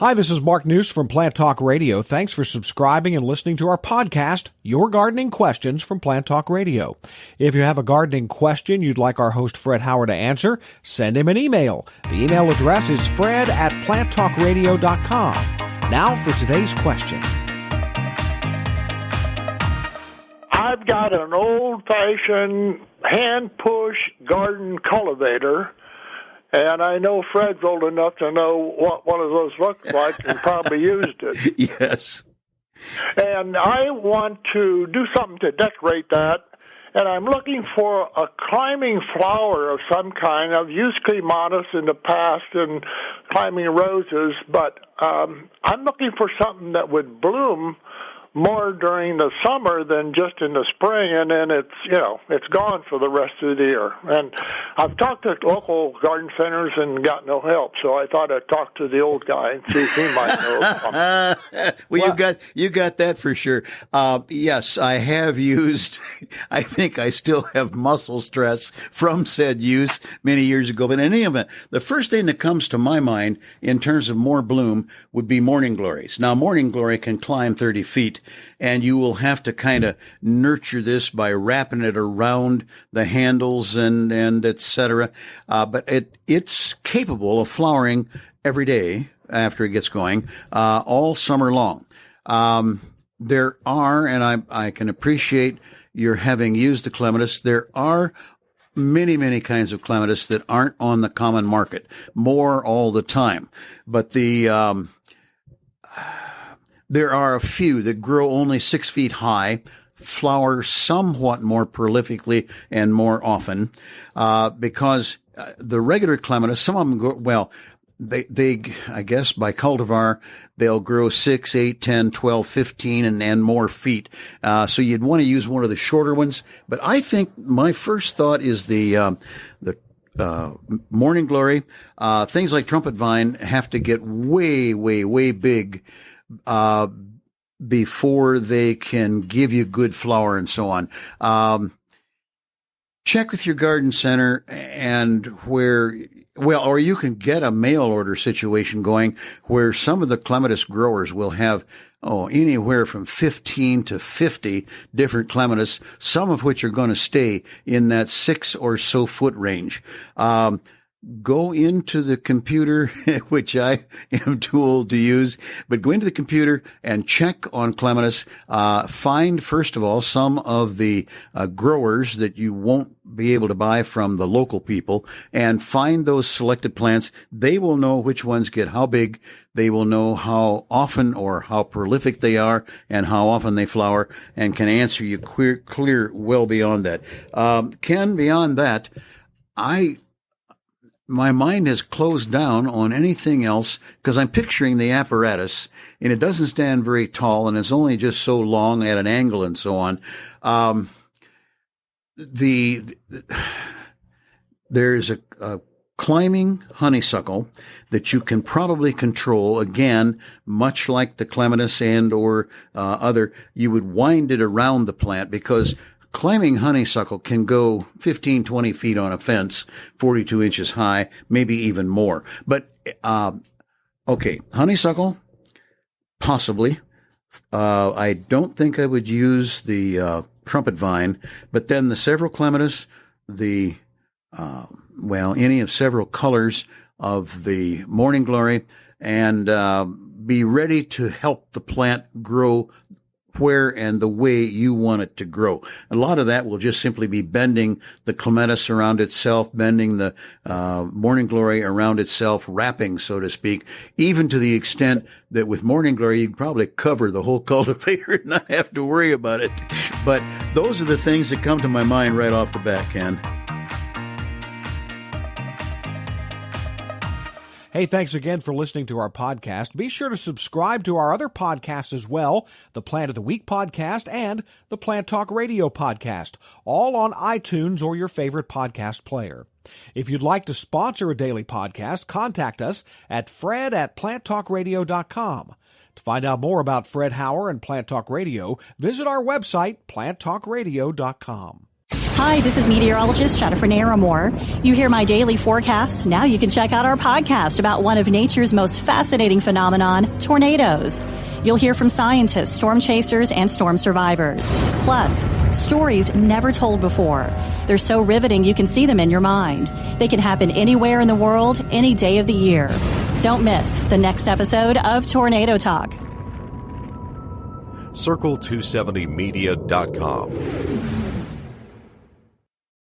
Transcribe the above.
Hi, this is Mark News from Plant Talk Radio. Thanks for subscribing and listening to our podcast, Your Gardening Questions from Plant Talk Radio. If you have a gardening question you'd like our host Fred Howard to answer, send him an email. The email address is fred@planttalkradio.com. Now for today's question. I've got an old-fashioned hand-push garden cultivator, and I know Fred's old enough to know what one of those looks like and probably used it. Yes. And I want to do something to decorate that, and I'm looking for a climbing flower of some kind. I've used clematis in the past and climbing roses, but I'm looking for something that would bloom more during the summer than just in the spring, and then it's gone for the rest of the year. And I've talked to local garden centers and got no help, so I thought I'd talk to the old guy and see if he might know something. Well, you got that for sure. Yes, I have used, I think I still have muscle stress from said use many years ago. But in any event, the first thing that comes to my mind in terms of more bloom would be morning glories. Now, morning glory can climb 30 feet. And you will have to kind of nurture this by wrapping it around the handles and et cetera. But it's capable of flowering every day after it gets going, all summer long. There are, and I can appreciate your having used the clematis, there are many, many kinds of clematis that aren't on the common market more all the time. But there are a few that grow only 6 feet high, flower somewhat more prolifically and more often, because the regular clematis, some of them grow, well, they, I guess by cultivar, they'll grow 6, 8, 10, 12, 15 and more feet. So you'd want to use one of the shorter ones. But I think my first thought is the morning glory. Things like trumpet vine have to get way, way, way big before they can give you good flower and so on. Check with your garden center and or you can get a mail order situation going where some of the clematis growers will have anywhere from 15 to 50 different clematis, some of which are going to stay in that 6 or so foot range. Go into the computer, which I am too old to use, but go into the computer and check on clematis. Find, first of all, some of the growers that you won't be able to buy from the local people, and find those selected plants. They will know which ones get how big. They will know how often or how prolific they are and how often they flower, and can answer you clear well beyond that. Ken, beyond that, my mind has closed down on anything else because I'm picturing the apparatus, and it doesn't stand very tall, and it's only just so long at an angle and so on. There's a climbing honeysuckle that you can probably control. Again, much like the clematis and or other, you would wind it around the plant because climbing honeysuckle can go 15, 20 feet on a fence, 42 inches high, maybe even more. But, honeysuckle, possibly. I don't think I would use the trumpet vine, but then the several clematis, any of several colors of the morning glory, and be ready to help the plant grow where and the way you want it to grow. A lot of that will just simply be bending the clematis around itself, bending the morning glory around itself, wrapping, so to speak, even to the extent that with morning glory, you can probably cover the whole cultivator and not have to worry about it. But those are the things that come to my mind right off the bat, Ken. Hey, thanks again for listening to our podcast. Be sure to subscribe to our other podcasts as well, the Plant of the Week podcast and the Plant Talk Radio podcast, all on iTunes or your favorite podcast player. If you'd like to sponsor a daily podcast, contact us at fred@planttalkradio.com. To find out more about Fred Howard and Plant Talk Radio, visit our website, planttalkradio.com. Hi, this is meteorologist Jennifer Naramore. You hear my daily forecast. Now you can check out our podcast about one of nature's most fascinating phenomenon, tornadoes. You'll hear from scientists, storm chasers, and storm survivors. Plus, stories never told before. They're so riveting you can see them in your mind. They can happen anywhere in the world, any day of the year. Don't miss the next episode of Tornado Talk. Circle270media.com.